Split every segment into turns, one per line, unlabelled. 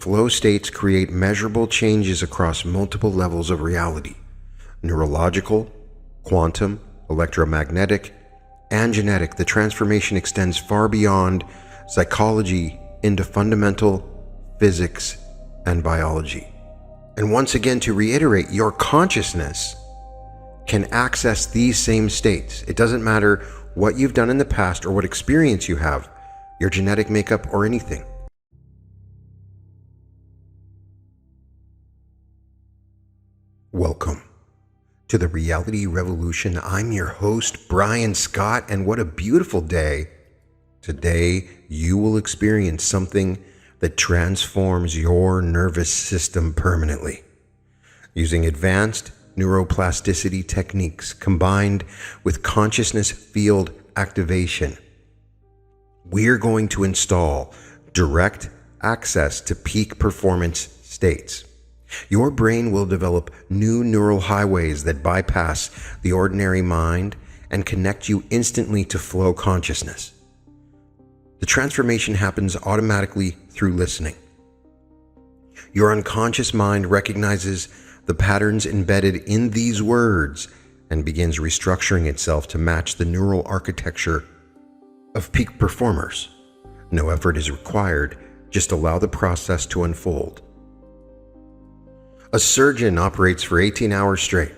flow states create measurable changes across multiple levels of reality: neurological, quantum, electromagnetic, and genetic. The transformation extends far beyond psychology into fundamental physics and biology. And once again, to reiterate, your consciousness can access these same states. It doesn't matter what you've done in the past or what experience you have, your genetic makeup or anything. Welcome to the Reality Revolution. I'm your host, Brian Scott, and what a beautiful day. Today, you will experience something that transforms your nervous system permanently. Using advanced neuroplasticity techniques combined with consciousness field activation, we're going to install direct access to peak performance states. Your brain will develop new neural highways that bypass the ordinary mind and connect you instantly to flow consciousness. The transformation happens automatically through listening. Your unconscious mind recognizes the patterns embedded in these words and begins restructuring itself to match the neural architecture of peak performers. No effort is required, just allow the process to unfold. A surgeon operates for 18 hours straight,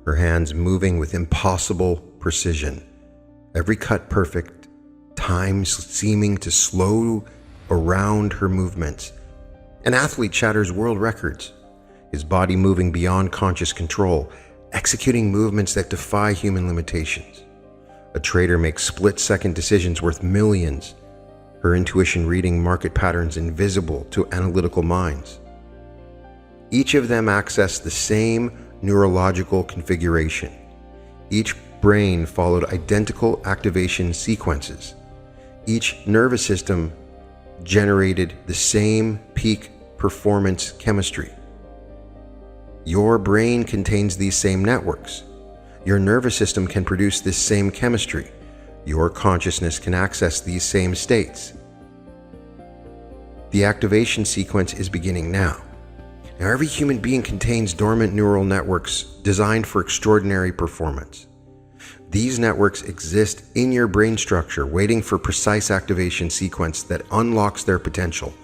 her hands moving with impossible precision, every cut perfect, time seeming to slow around her movements. An athlete shatters world records, his body moving beyond conscious control, executing movements that defy human limitations. A trader makes split-second decisions worth millions, her intuition reading market patterns invisible to analytical minds. Each of them access the same neurological configuration. Each brain followed identical activation sequences. Each nervous system generated the same peak performance chemistry. Your brain contains these same networks. Your nervous system can produce this same chemistry. Your consciousness can access these same states. The activation sequence is beginning now. Now, every human being contains dormant neural networks designed for extraordinary performance. These networks exist in your brain structure, waiting for precise activation sequence that unlocks their potential.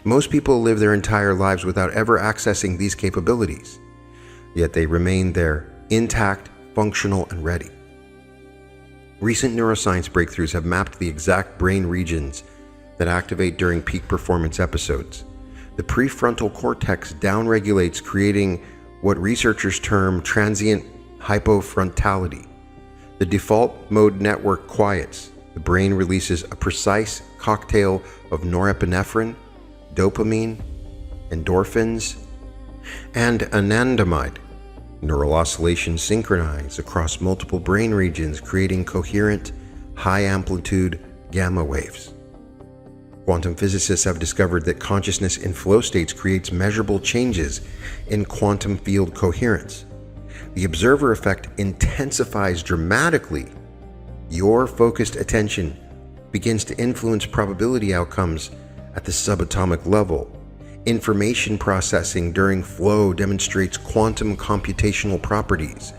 Most people live their entire lives without ever accessing these capabilities, yet they remain there, intact, functional, and ready. Recent neuroscience breakthroughs have mapped the exact brain regions that activate during peak performance episodes. The prefrontal cortex downregulates, creating what researchers term transient hypofrontality. The default mode network quiets. The brain releases a precise cocktail of norepinephrine, dopamine, endorphins, and anandamide. Neural oscillations synchronize across multiple brain regions, creating coherent, high-amplitude gamma waves. Quantum physicists have discovered that consciousness in flow states creates measurable changes in quantum field coherence. The observer effect intensifies dramatically. Your focused attention begins to influence probability outcomes at the subatomic level. Information processing during flow demonstrates quantum computational properties,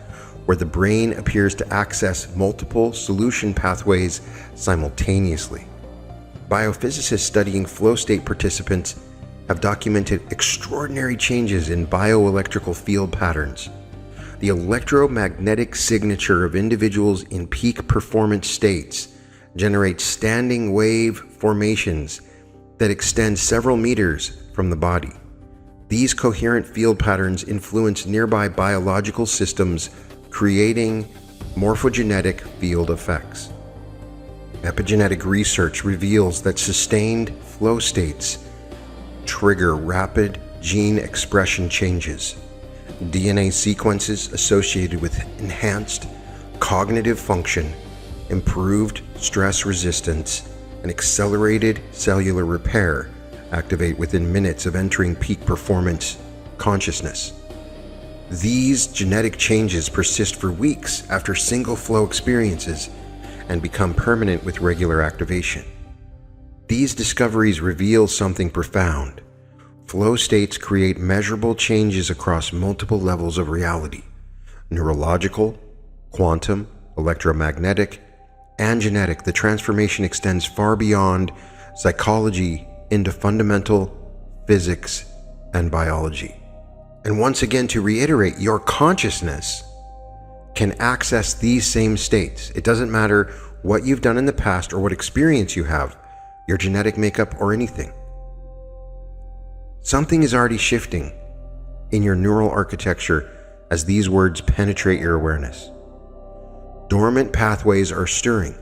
where the brain appears to access multiple solution pathways simultaneously. Biophysicists studying flow state participants have documented extraordinary changes in bioelectrical field patterns. The electromagnetic signature of individuals in peak performance states generates standing wave formations that extend several meters from the body. These coherent field patterns influence nearby biological systems, creating morphogenetic field effects. Epigenetic research reveals that sustained flow states trigger rapid gene expression changes. DNA sequences associated with enhanced cognitive function, improved stress resistance, and accelerated cellular repair activate within minutes of entering peak performance consciousness. These genetic changes persist for weeks after single flow experiences and become permanent with regular activation. These discoveries reveal something profound. Flow states create measurable changes across multiple levels of reality: neurological, quantum, electromagnetic, and genetic. The transformation extends far beyond psychology into fundamental physics and biology. And once again, to reiterate, your consciousness can access these same states. It doesn't matter what you've done in the past or what experience you have, your genetic makeup or anything. Something is already shifting in your neural architecture as these words penetrate your awareness. Dormant pathways are stirring.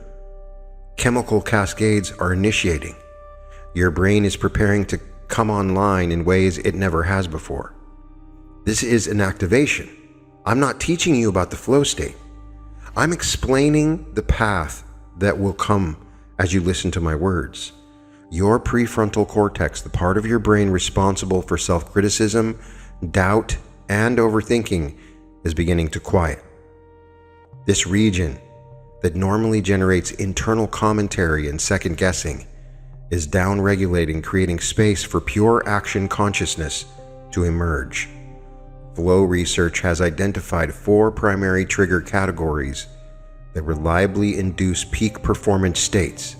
Chemical cascades are initiating. Your brain is preparing to come online in ways it never has before. This is an activation. I'm not teaching you about the flow state. I'm explaining the path that will come as you listen to my words. Your prefrontal cortex, the part of your brain responsible for self-criticism, doubt, and overthinking, is beginning to quiet. This region that normally generates internal commentary and second-guessing is down-regulating, creating space for pure action consciousness to emerge. Flow research has identified 4 primary trigger categories that reliably induce peak performance states.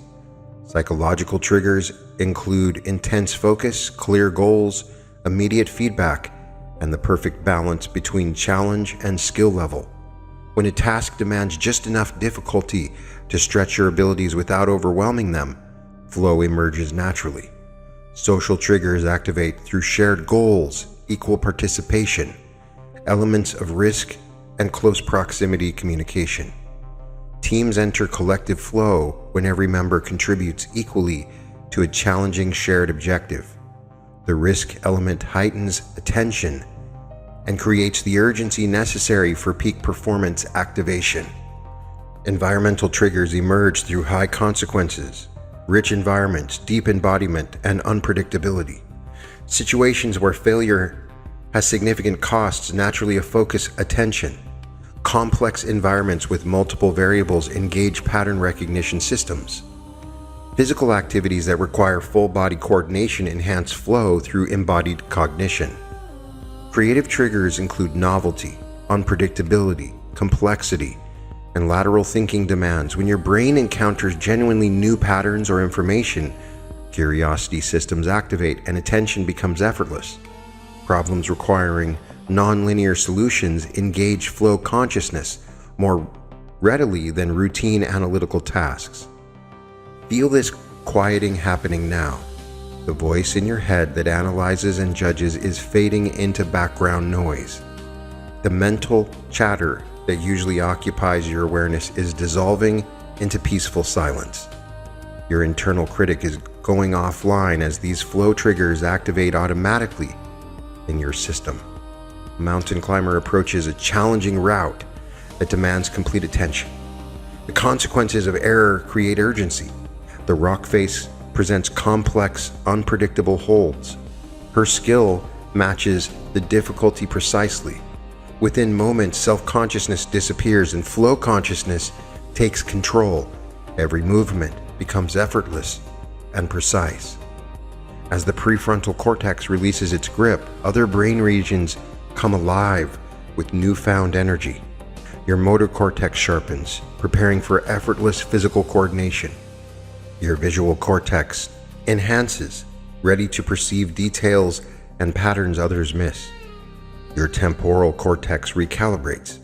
Psychological triggers include intense focus, clear goals, immediate feedback, and the perfect balance between challenge and skill level. When a task demands just enough difficulty to stretch your abilities without overwhelming them, flow emerges naturally. Social triggers activate through shared goals, equal participation, elements of risk, and close proximity communication. Teams enter collective flow when every member contributes equally to a challenging shared objective. The risk element heightens attention and creates the urgency necessary for peak performance activation. Environmental triggers emerge through high consequences, rich environments, deep embodiment, and unpredictability. Situations where failure has significant costs naturally focus attention. Complex environments with multiple variables engage pattern recognition systems. Physical activities that require full body coordination enhance flow through embodied cognition. Creative triggers include novelty, unpredictability, complexity, and lateral thinking demands. When your brain encounters genuinely new patterns or information, curiosity systems activate and attention becomes effortless. Problems requiring non-linear solutions engage flow consciousness more readily than routine analytical tasks. Feel this quieting happening now. The voice in your head that analyzes and judges is fading into background noise. The mental chatter that usually occupies your awareness is dissolving into peaceful silence. Your internal critic is going offline as these flow triggers activate automatically in your system. A mountain climber approaches a challenging route that demands complete attention. The consequences of error create urgency. The rock face presents complex, unpredictable holds. Her skill matches the difficulty precisely. Within moments, self-consciousness disappears and flow consciousness takes control. Every movement becomes effortless and precise. As the prefrontal cortex releases its grip, other brain regions come alive with newfound energy. Your motor cortex sharpens, preparing for effortless physical coordination. Your visual cortex enhances, ready to perceive details and patterns others miss. Your temporal cortex recalibrates,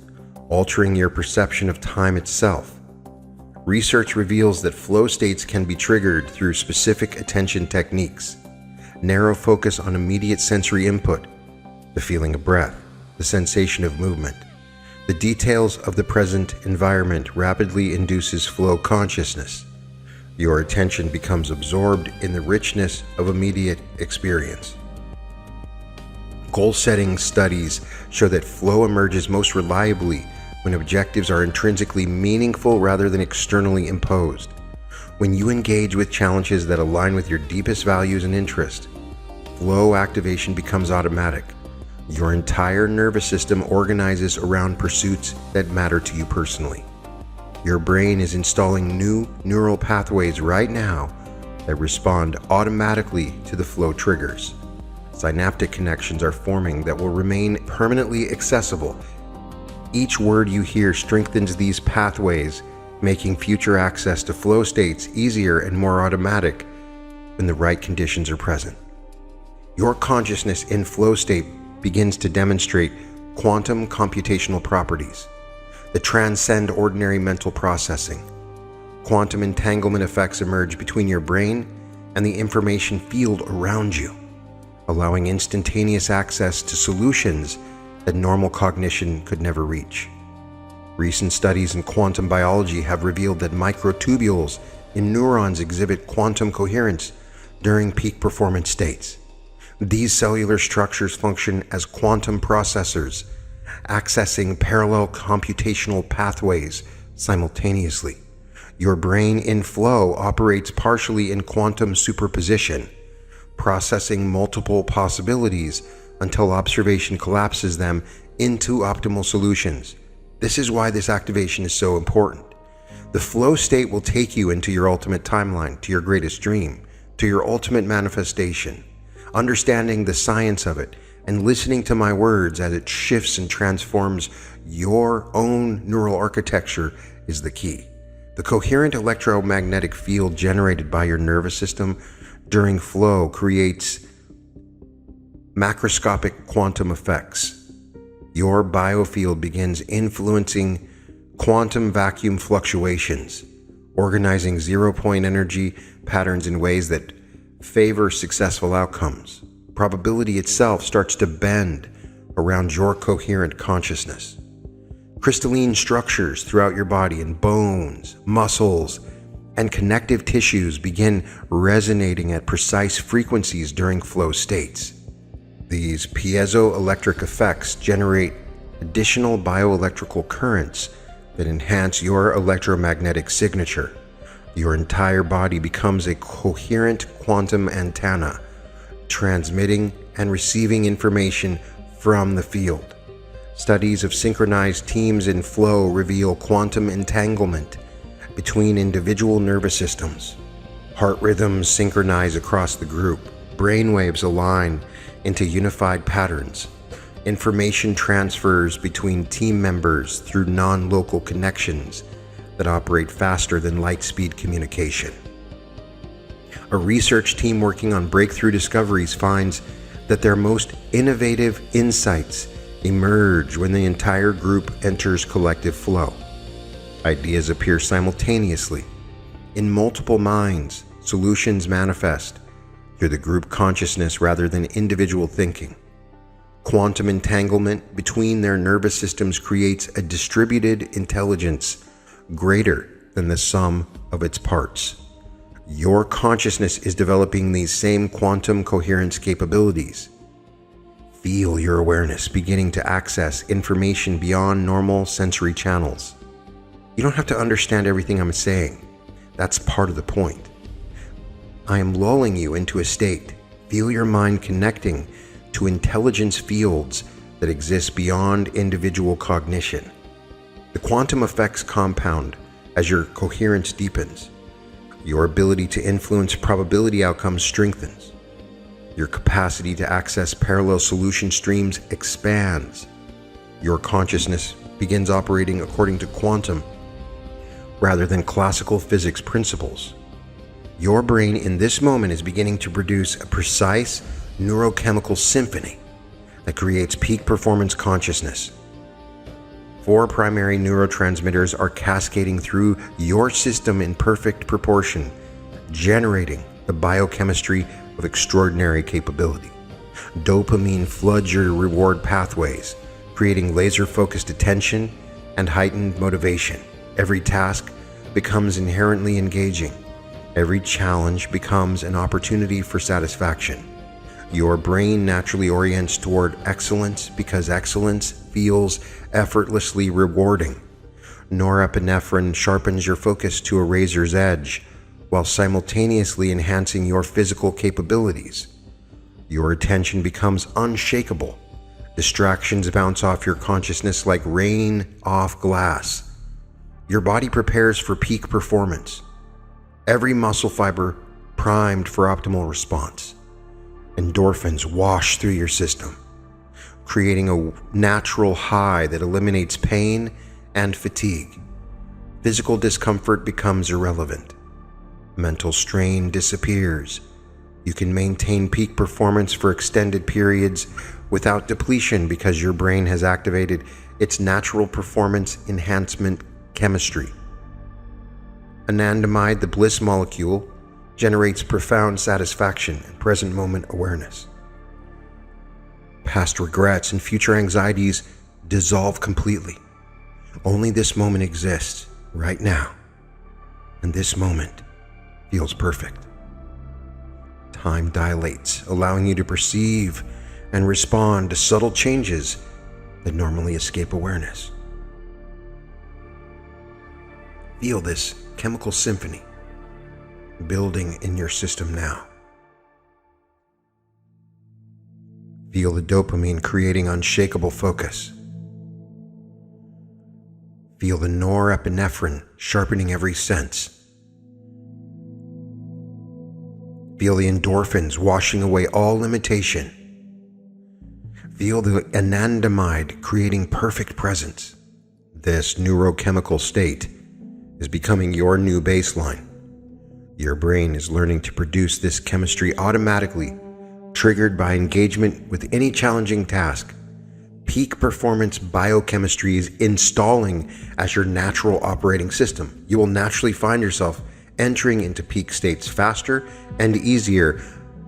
altering your perception of time itself. Research reveals that flow states can be triggered through specific attention techniques. Narrow focus on immediate sensory input, the feeling of breath, the sensation of movement. The details of the present environment rapidly induces flow consciousness. Your attention becomes absorbed in the richness of immediate experience. Goal-setting studies show that flow emerges most reliably when objectives are intrinsically meaningful rather than externally imposed. When you engage with challenges that align with your deepest values and interests, flow activation becomes automatic. Your entire nervous system organizes around pursuits that matter to you personally. Your brain is installing new neural pathways right now that respond automatically to the flow triggers. synaptic connections are forming that will remain permanently accessible. Each word you hear strengthens these pathways, making future access to flow states easier and more automatic when the right conditions are present. Your consciousness in flow state begins to demonstrate quantum computational properties that transcend ordinary mental processing. Quantum entanglement effects emerge between your brain and the information field around you, allowing instantaneous access to solutions that normal cognition could never reach. Recent studies in quantum biology have revealed that microtubules in neurons exhibit quantum coherence during peak performance states. These cellular structures function as quantum processors, accessing parallel computational pathways simultaneously. Your brain in flow operates partially in quantum superposition, processing multiple possibilities until observation collapses them into optimal solutions. This is why this activation is so important. The flow state will take you into your ultimate timeline, to your greatest dream, to your ultimate manifestation. Understanding the science of it and listening to my words as it shifts and transforms your own neural architecture is the key. The coherent electromagnetic field generated by your nervous system during flow creates macroscopic quantum effects. Your biofield begins influencing quantum vacuum fluctuations, organizing zero-point energy patterns in ways that favor successful outcomes. Probability itself starts to bend around your coherent consciousness. Crystalline structures throughout your body and bones, muscles, and connective tissues begin resonating at precise frequencies during flow states. These piezoelectric effects generate additional bioelectrical currents that enhance your electromagnetic signature. Your entire body becomes a coherent quantum antenna, transmitting and receiving information from the field. Studies of synchronized teams in flow reveal quantum entanglement between individual nervous systems. Heart rhythms synchronize across the group. Brainwaves align into unified patterns. Information transfers between team members through non-local connections that operate faster than light-speed communication. A research team working on breakthrough discoveries finds that their most innovative insights emerge when the entire group enters collective flow. Ideas appear simultaneously. In multiple minds, solutions manifest through the group consciousness rather than individual thinking. Quantum entanglement between their nervous systems creates a distributed intelligence greater than the sum of its parts. Your consciousness is developing these same quantum coherence capabilities. Feel your awareness beginning to access information beyond normal sensory channels. You don't have to understand everything I'm saying. That's part of the point. I am lulling you into a state. Feel your mind connecting to intelligence fields that exist beyond individual cognition. The quantum effects compound as your coherence deepens. Your ability to influence probability outcomes strengthens. Your capacity to access parallel solution streams expands. Your consciousness begins operating according to quantum rather than classical physics principles. Your brain in this moment is beginning to produce a precise neurochemical symphony that creates peak performance consciousness. 4 primary neurotransmitters are cascading through your system in perfect proportion, generating the biochemistry of extraordinary capability. Dopamine floods your reward pathways, creating laser-focused attention and heightened motivation. Every task becomes inherently engaging. Every challenge becomes an opportunity for satisfaction. Your brain naturally orients toward excellence because excellence feels effortlessly rewarding. Norepinephrine sharpens your focus to a razor's edge while simultaneously enhancing your physical capabilities. Your attention becomes unshakable. Distractions bounce off your consciousness like rain off glass. Your body prepares for peak performance. Every muscle fiber primed for optimal response. Endorphins wash through your system, creating a natural high that eliminates pain and fatigue. Physical discomfort becomes irrelevant. Mental strain disappears. You can maintain peak performance for extended periods without depletion because your brain has activated its natural performance enhancement chemistry. Anandamide, the bliss molecule, generates profound satisfaction and present moment awareness. Past regrets and future anxieties dissolve completely. Only this moment exists right now, and this moment feels perfect. Time dilates, allowing you to perceive and respond to subtle changes that normally escape awareness. Feel this chemical symphony building in your system now. Feel the dopamine creating unshakable focus. Feel the norepinephrine sharpening every sense. Feel the endorphins washing away all limitation. Feel the anandamide creating perfect presence. This neurochemical state is becoming your new baseline. Your brain is learning to produce this chemistry automatically, triggered by engagement with any challenging task. Peak performance biochemistry is installing as your natural operating system. You will naturally find yourself entering into peak states faster and easier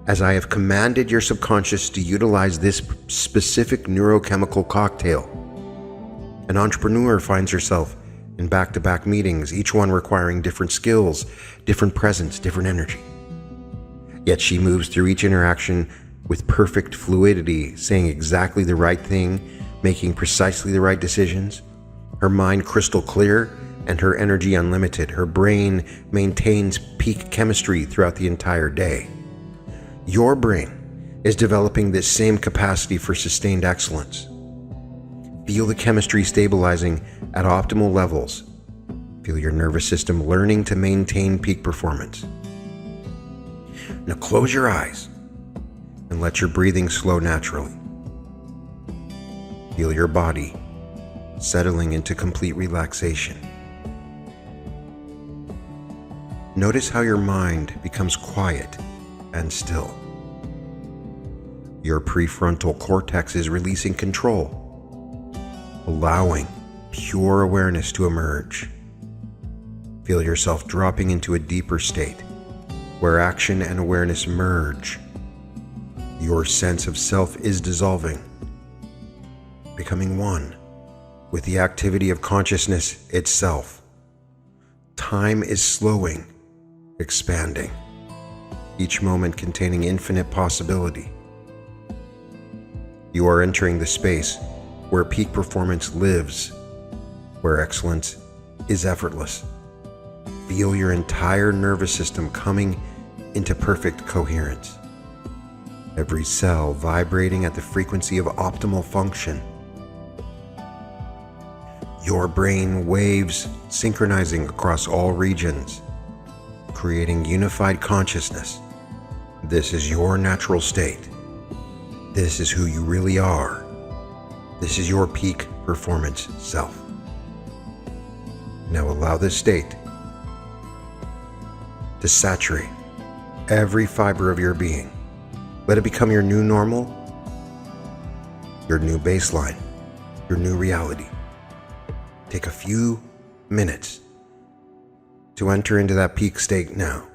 as I have commanded your subconscious to utilize this specific neurochemical cocktail. An entrepreneur finds herself in back-to-back meetings, each one requiring different skills, different presence, different energy. Yet she moves through each interaction with perfect fluidity, saying exactly the right thing, making precisely the right decisions. Her mind crystal clear and her energy unlimited. Her brain maintains peak chemistry throughout the entire day. Your brain is developing this same capacity for sustained excellence. Feel the chemistry stabilizing at optimal levels. Feel your nervous system learning to maintain peak performance. Now close your eyes and let your breathing slow naturally. Feel your body settling into complete relaxation. Notice how your mind becomes quiet and still. Your prefrontal cortex is releasing control, allowing pure awareness to emerge. Feel yourself dropping into a deeper state where action and awareness merge. Your sense of self is dissolving, becoming one with the activity of consciousness itself. Time is slowing, expanding, each moment containing infinite possibility. You are entering the space where peak performance lives, where excellence is effortless. Feel your entire nervous system coming into perfect coherence. Every cell vibrating at the frequency of optimal function. Your brain waves synchronizing across all regions, creating unified consciousness. This is your natural state. This is who you really are. This is your peak performance self. Now allow this state to saturate every fiber of your being. Let it become your new normal, your new baseline, your new reality. Take a few minutes to enter into that peak state now.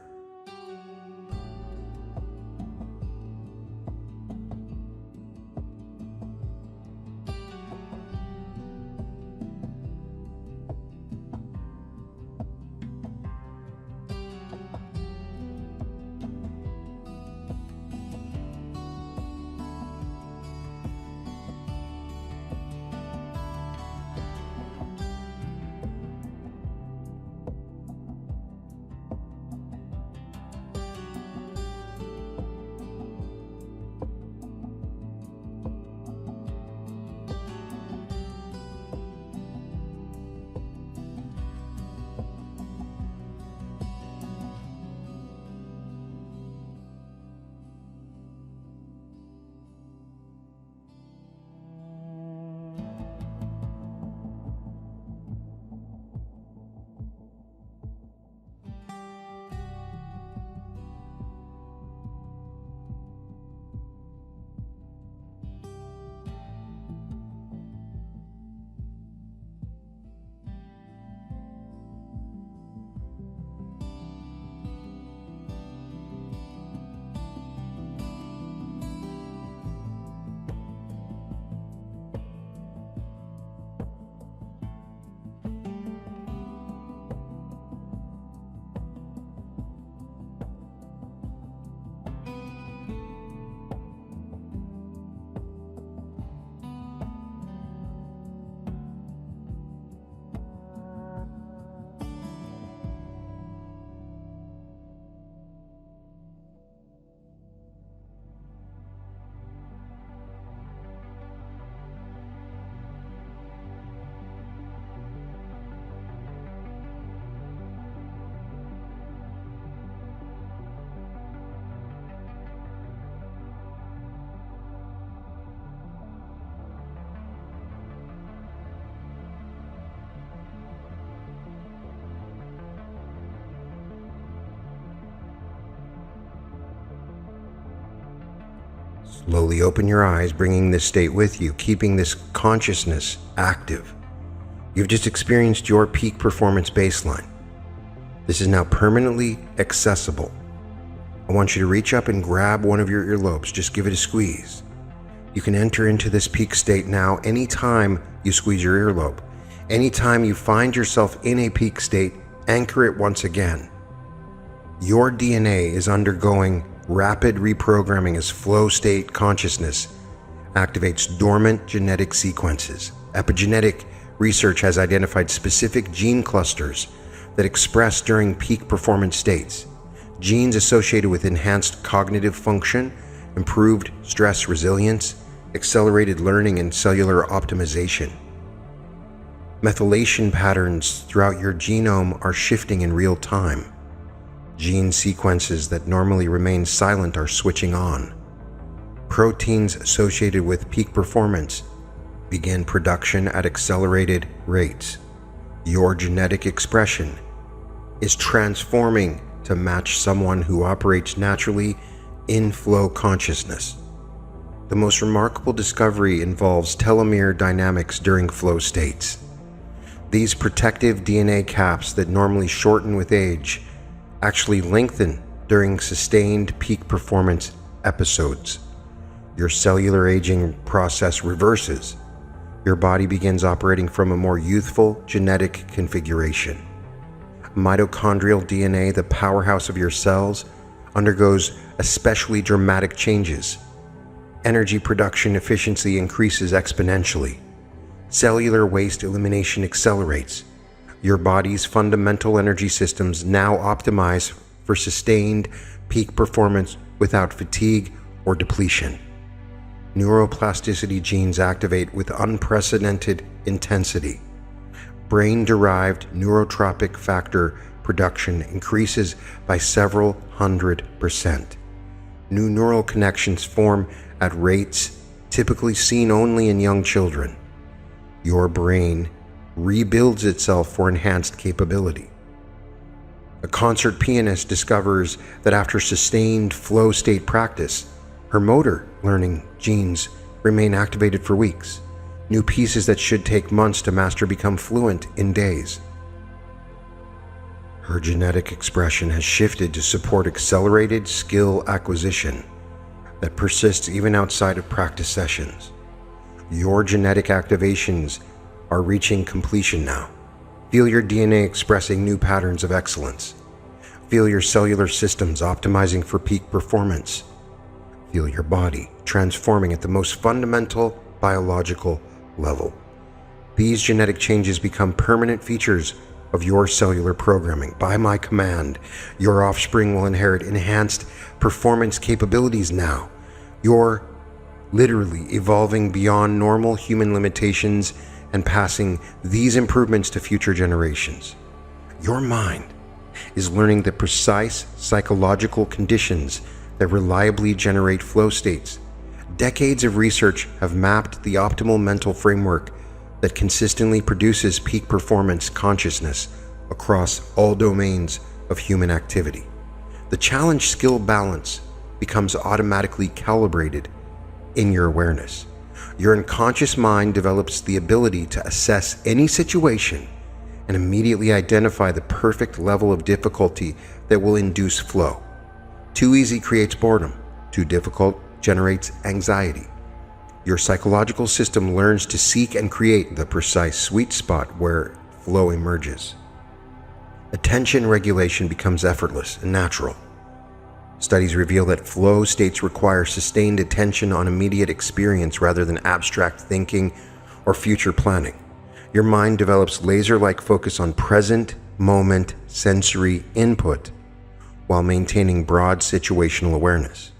Slowly open your eyes, bringing this state with you, keeping this consciousness active. You've just experienced your peak performance baseline. This is now permanently accessible. I want you to reach up and grab one of your earlobes. Just give it a squeeze. You can enter into this peak state now anytime you squeeze your earlobe. Anytime you find yourself in a peak state, anchor it once again. Your DNA is undergoing rapid reprogramming as flow state consciousness activates dormant genetic sequences. Epigenetic research has identified specific gene clusters that express during peak performance states. Genes associated with enhanced cognitive function, improved stress resilience, accelerated learning, and cellular optimization. Methylation patterns throughout your genome are shifting in real time. Gene sequences that normally remain silent are switching on. Proteins associated with peak performance begin production at accelerated rates. Your genetic expression is transforming to match someone who operates naturally in flow consciousness. The most remarkable discovery involves telomere dynamics during flow states. These protective DNA caps that normally shorten with age actually lengthen during sustained peak performance episodes. Your cellular aging process reverses. Your body begins operating from a more youthful genetic configuration. Mitochondrial DNA, the powerhouse of your cells, undergoes especially dramatic changes. Energy production efficiency increases exponentially. Cellular waste elimination accelerates. Your body's fundamental energy systems now optimize for sustained peak performance without fatigue or depletion. Neuroplasticity genes activate with unprecedented intensity. Brain-derived neurotropic factor production increases by several 100%. New neural connections form at rates typically seen only in young children. Your brain rebuilds itself for enhanced capability. A concert pianist discovers that after sustained flow state practice, her motor learning genes remain activated for weeks. New pieces that should take months to master become fluent in days. Her genetic expression has shifted to support accelerated skill acquisition that persists even outside of practice sessions. Your genetic activations are reaching completion now. Feel your DNA expressing new patterns of excellence. Feel your cellular systems optimizing for peak performance. Feel your body transforming at the most fundamental biological level. These genetic changes become permanent features of your cellular programming. By my command, your offspring will inherit enhanced performance capabilities now. You're literally evolving beyond normal human limitations and passing these improvements to future generations. Your mind is learning the precise psychological conditions that reliably generate flow states. Decades of research have mapped the optimal mental framework that consistently produces peak performance consciousness across all domains of human activity. The challenge skill balance becomes automatically calibrated in your awareness. Your unconscious mind develops the ability to assess any situation and immediately identify the perfect level of difficulty that will induce flow. Too easy creates boredom. Too difficult generates anxiety. Your psychological system learns to seek and create the precise sweet spot where flow emerges. Attention regulation becomes effortless and natural. Studies reveal that flow states require sustained attention on immediate experience rather than abstract thinking or future planning. Your mind develops laser-like focus on present moment sensory input while maintaining broad situational awareness.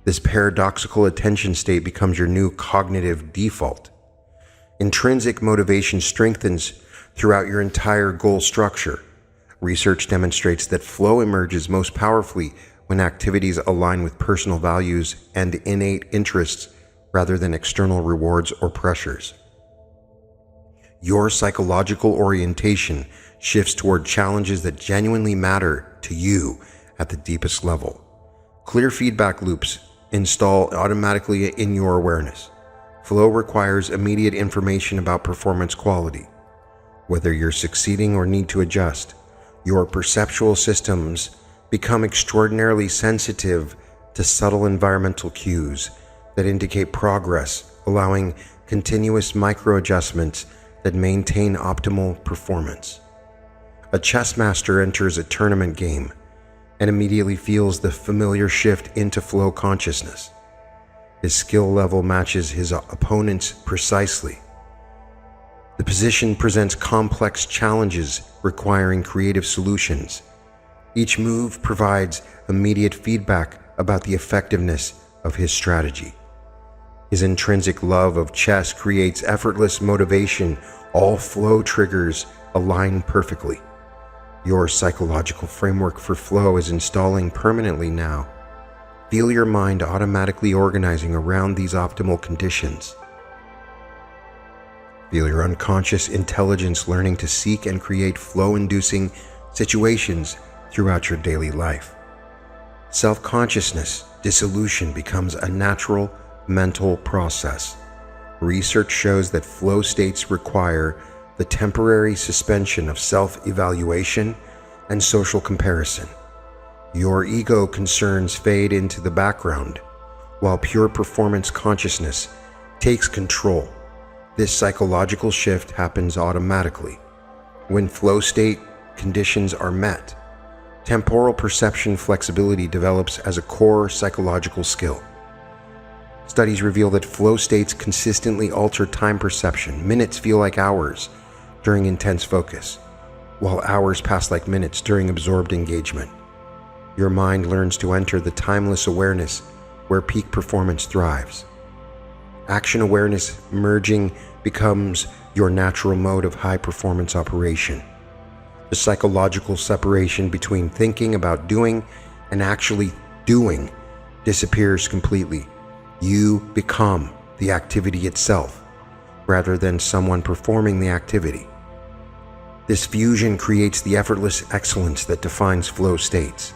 This paradoxical attention state becomes your new cognitive default. Intrinsic motivation strengthens throughout your entire goal structure. Research demonstrates that flow emerges most powerfully when activities align with personal values and innate interests rather than external rewards or pressures. Your psychological orientation shifts toward challenges that genuinely matter to you at the deepest level. Clear feedback loops install automatically in your awareness. Flow requires immediate information about performance quality. Whether you're succeeding or need to adjust, your perceptual systems become extraordinarily sensitive to subtle environmental cues that indicate progress, allowing continuous micro-adjustments that maintain optimal performance. A chess master enters a tournament game and immediately feels the familiar shift into flow consciousness. His skill level matches his opponent's precisely. The position presents complex challenges requiring creative solutions. Each move provides immediate feedback about the effectiveness of his strategy. His intrinsic love of chess creates effortless motivation. All flow triggers align perfectly. Your psychological framework for flow is installing permanently now. Feel your mind automatically organizing around these optimal conditions. Feel your unconscious intelligence learning to seek and create flow-inducing situations throughout your daily life. Self-consciousness dissolution becomes a natural mental process. Research shows that flow states require the temporary suspension of self-evaluation and social comparison. Your ego concerns fade into the background, while pure performance consciousness takes control. This psychological shift happens automatically. When flow state conditions are met, temporal perception flexibility develops as a core psychological skill. Studies reveal that flow states consistently alter time perception. Minutes feel like hours during intense focus, while hours pass like minutes during absorbed engagement. Your mind learns to enter the timeless awareness where peak performance thrives. Action awareness merging becomes your natural mode of high performance operation. The psychological separation between thinking about doing and actually doing disappears completely. You become the activity itself, rather than someone performing the activity. This fusion creates the effortless excellence that defines flow states.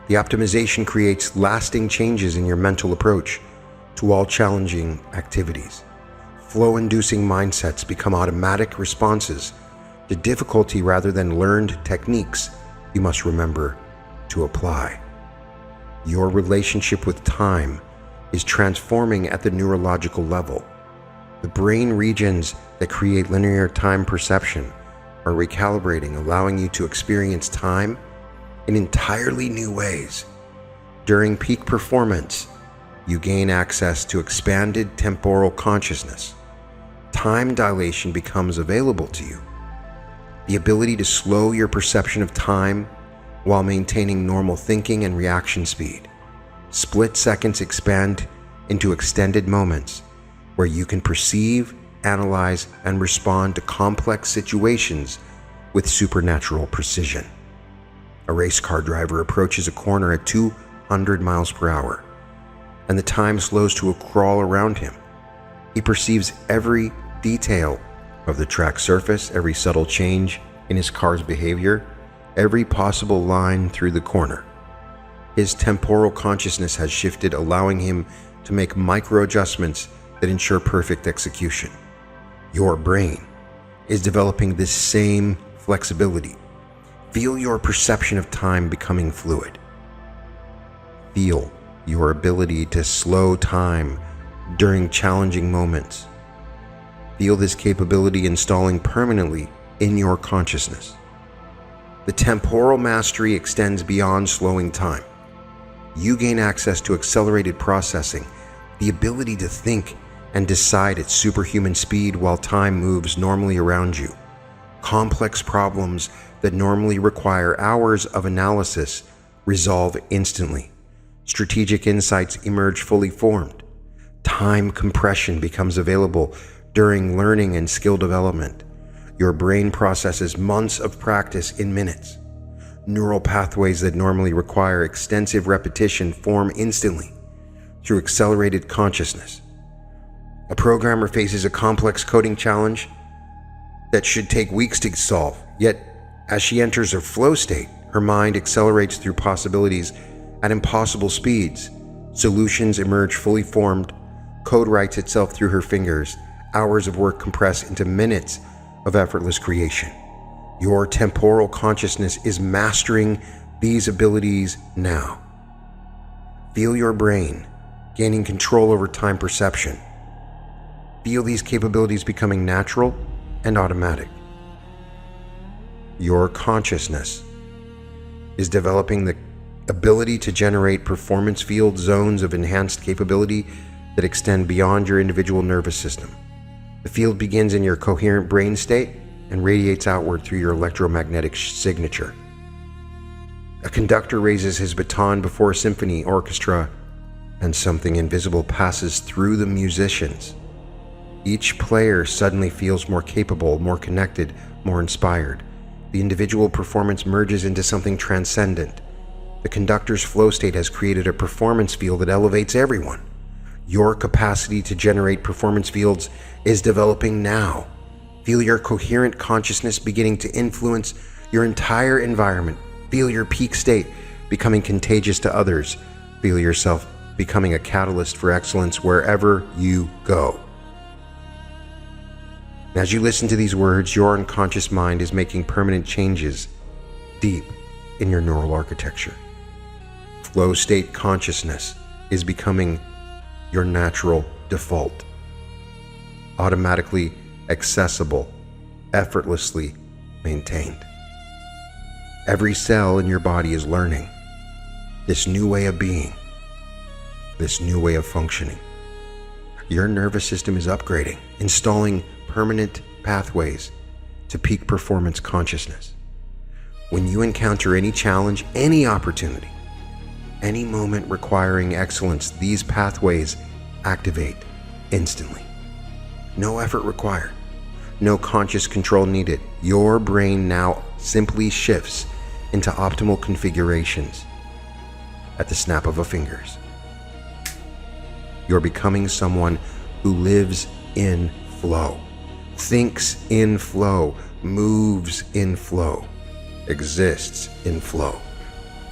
The optimization creates lasting changes in your mental approach to all challenging activities. Flow-inducing mindsets become automatic responses to difficulty rather than learned techniques you must remember to apply. Your relationship with time is transforming at the neurological level. The brain regions that create linear time perception are recalibrating, allowing you to experience time in entirely new ways. During peak performance, you gain access to expanded temporal consciousness. Time dilation becomes available to you. The ability to slow your perception of time while maintaining normal thinking and reaction speed. Split seconds expand into extended moments where you can perceive, analyze, and respond to complex situations with supernatural precision. A race car driver approaches a corner at 200 miles per hour, and the time slows to a crawl around him. He perceives every detail of the track surface, every subtle change in his car's behavior, every possible line through the corner. His temporal consciousness has shifted, allowing him to make micro-adjustments that ensure perfect execution. Your brain is developing this same flexibility. Feel your perception of time becoming fluid. Feel your ability to slow time during challenging moments. Feel this capability installing permanently in your consciousness. The temporal mastery extends beyond slowing time. You gain access to accelerated processing, the ability to think and decide at superhuman speed while time moves normally around you. Complex problems that normally require hours of analysis resolve instantly. Strategic insights emerge fully formed. Time compression becomes available during learning and skill development. Your brain processes months of practice in minutes. Neural pathways that normally require extensive repetition form instantly through accelerated consciousness. A programmer faces a complex coding challenge that should take weeks to solve, yet as she enters her flow state, her mind accelerates through possibilities at impossible speeds. Solutions emerge fully formed, code writes itself through her fingers, hours of work compress into minutes of effortless creation. Your temporal consciousness is mastering these abilities now. Feel your brain gaining control over time perception. Feel these capabilities becoming natural and automatic. Your consciousness is developing the ability to generate performance field zones of enhanced capability that extend beyond your individual nervous system. The field begins in your coherent brain state and radiates outward through your electromagnetic signature. A conductor raises his baton before a symphony orchestra, and something invisible passes through the musicians. Each player suddenly feels more capable, more connected, more inspired. The individual performance merges into something transcendent. The conductor's flow state has created a performance field that elevates everyone. Your capacity to generate performance fields is developing now. Feel your coherent consciousness beginning to influence your entire environment. Feel your peak state becoming contagious to others. Feel yourself becoming a catalyst for excellence wherever you go. As you listen to these words, your unconscious mind is making permanent changes deep in your neural architecture. Flow state consciousness is becoming your natural default. Automatically accessible, effortlessly maintained. Every cell in your body is learning this new way of being, this new way of functioning. Your nervous system is upgrading, installing permanent pathways to peak performance consciousness. When you encounter any challenge, any opportunity, any moment requiring excellence, these pathways activate instantly. No effort required, no conscious control needed. Your brain now simply shifts into optimal configurations at the snap of a fingers. You're becoming someone who lives in flow, thinks in flow, moves in flow, exists in flow.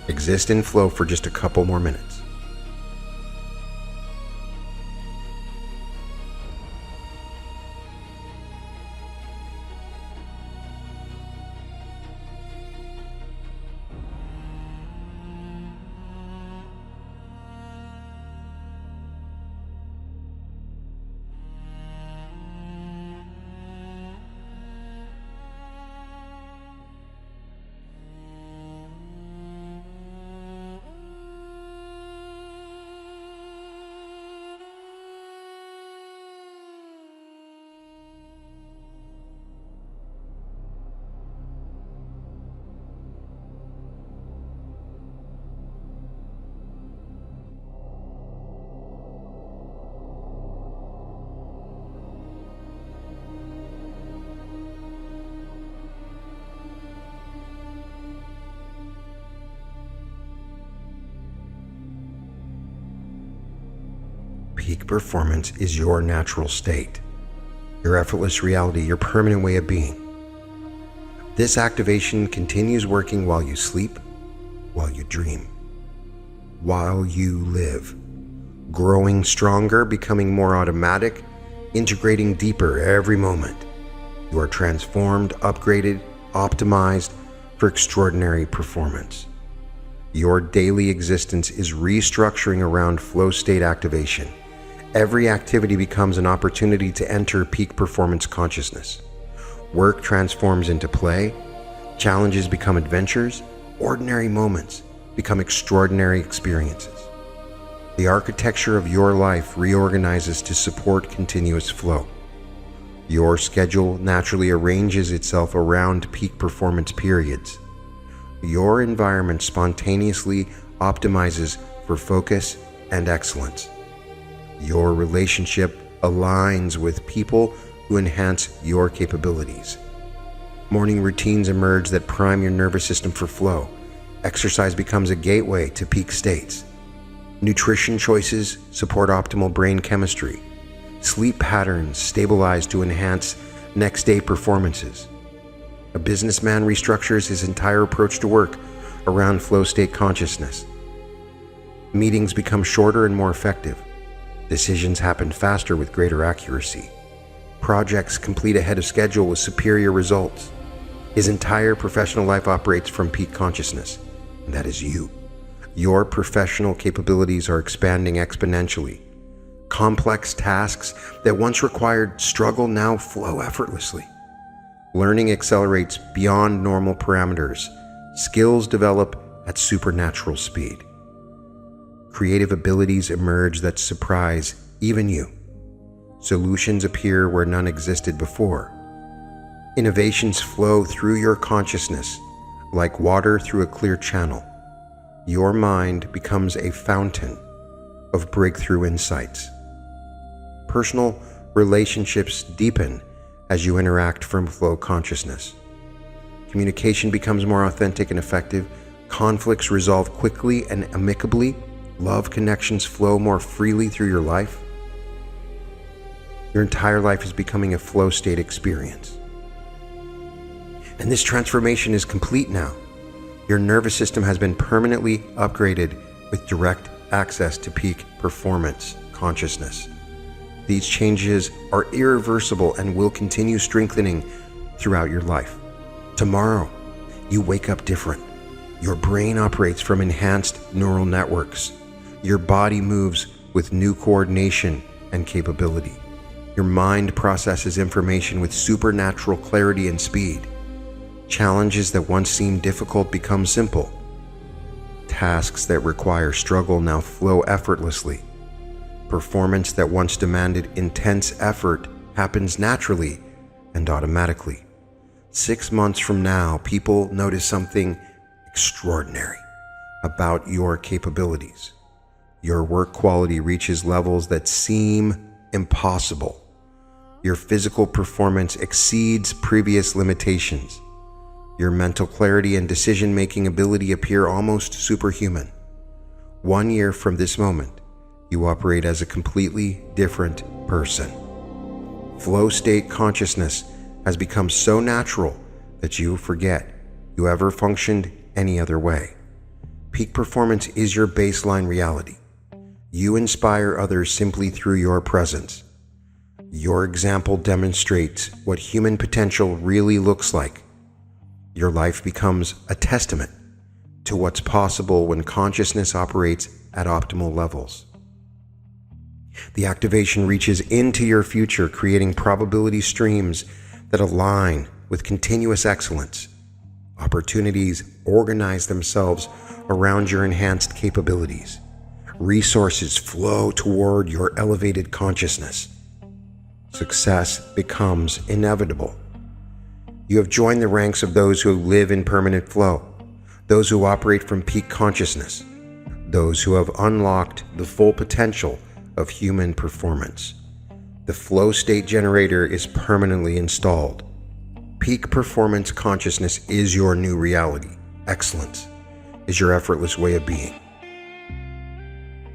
Exist in flow for just a couple more minutes. Peak performance is your natural state, your effortless reality, your permanent way of being. This activation continues working while you sleep, while you dream, while you live, growing stronger, becoming more automatic, integrating deeper every moment. You are transformed, upgraded, optimized for extraordinary performance. Your daily existence is restructuring around flow state activation. Every activity becomes an opportunity to enter peak performance consciousness. Work transforms into play, challenges become adventures, ordinary moments become extraordinary experiences. The architecture of your life reorganizes to support continuous flow. Your schedule naturally arranges itself around peak performance periods. Your environment spontaneously optimizes for focus and excellence. Your relationship aligns with people who enhance your capabilities. Morning routines emerge that prime your nervous system for flow. Exercise becomes a gateway to peak states. Nutrition choices support optimal brain chemistry. Sleep patterns stabilize to enhance next day performances. A businessman restructures his entire approach to work around flow state consciousness. Meetings become shorter and more effective. Decisions happen faster with greater accuracy. Projects complete ahead of schedule with superior results. His entire professional life operates from peak consciousness, and that is you. Your professional capabilities are expanding exponentially. Complex tasks that once required struggle now flow effortlessly. Learning accelerates beyond normal parameters. Skills develop at supernatural speed. Creative abilities emerge that surprise even you. Solutions appear where none existed before. Innovations flow through your consciousness like water through a clear channel. Your mind becomes a fountain of breakthrough insights. Personal relationships deepen as you interact from flow consciousness. Communication becomes more authentic and effective. Conflicts resolve quickly and amicably. Love connections flow more freely through your life. Your entire life is becoming a flow state experience. And this transformation is complete now. Your nervous system has been permanently upgraded with direct access to peak performance consciousness. These changes are irreversible and will continue strengthening throughout your life. Tomorrow, you wake up different. Your brain operates from enhanced neural networks. Your body moves with new coordination and capability. Your mind processes information with supernatural clarity and speed. Challenges that once seemed difficult become simple. Tasks that require struggle now flow effortlessly. Performance that once demanded intense effort happens naturally and automatically. 6 months from now, people notice something extraordinary about your capabilities. Your work quality reaches levels that seem impossible. Your physical performance exceeds previous limitations. Your mental clarity and decision-making ability appear almost superhuman. 1 year from this moment, you operate as a completely different person. Flow state consciousness has become so natural that you forget you ever functioned any other way. Peak performance is your baseline reality. You inspire others simply through your presence. Your example demonstrates what human potential really looks like. Your life becomes a testament to what's possible when consciousness operates at optimal levels. The activation reaches into your future, creating probability streams that align with continuous excellence. Opportunities organize themselves around your enhanced capabilities. Resources flow toward your elevated consciousness. Success becomes inevitable. You have joined the ranks of those who live in permanent flow, those who operate from peak consciousness, those who have unlocked the full potential of human performance. The flow state generator is permanently installed. Peak performance consciousness is your new reality. Excellence is your effortless way of being.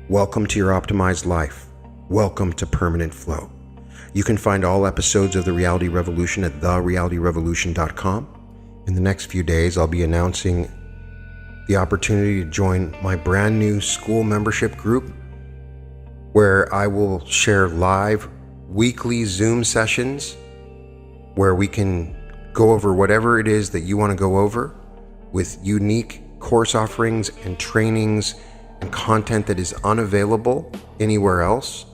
Welcome to your optimized life. Welcome to permanent flow. You can find all episodes of The Reality Revolution at therealityrevolution.com. In the next few days, I'll be announcing the opportunity to join my brand new school membership group, where I will share live weekly Zoom sessions where we can go over whatever it is that you want to go over, with unique course offerings and trainings and content that is unavailable anywhere else.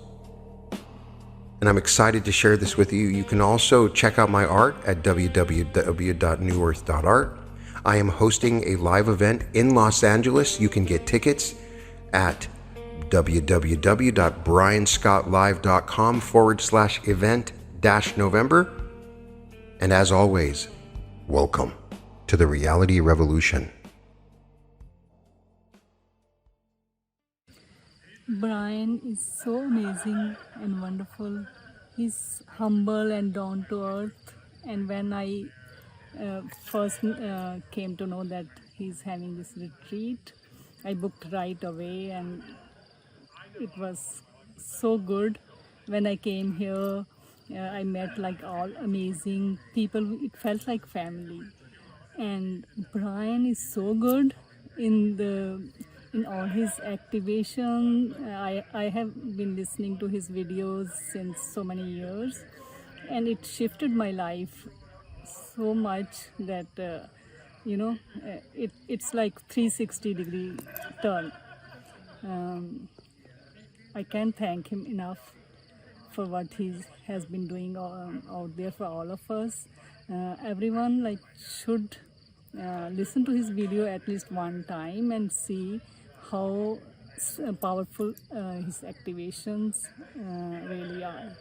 And I'm excited to share this with you. You can also check out my art at www.newearth.art. I am hosting a live event in Los Angeles. You can get tickets at www.brianscottlive.com/event-November. And as always, welcome to the Reality Revolution.
Brian is so amazing and wonderful. He's humble and down to earth. And when I first came to know that he's having this retreat, I booked right away, and it was so good. When I came here, I met like all amazing people. It felt like family. And Brian is so good in the in all his activation. I have been listening to his videos since so many years, and it shifted my life so much that it's like 360-degree turn. I can't thank him enough for what he has been doing out there for all of us. Everyone should listen to his video at least one time and see how powerful his activations really are.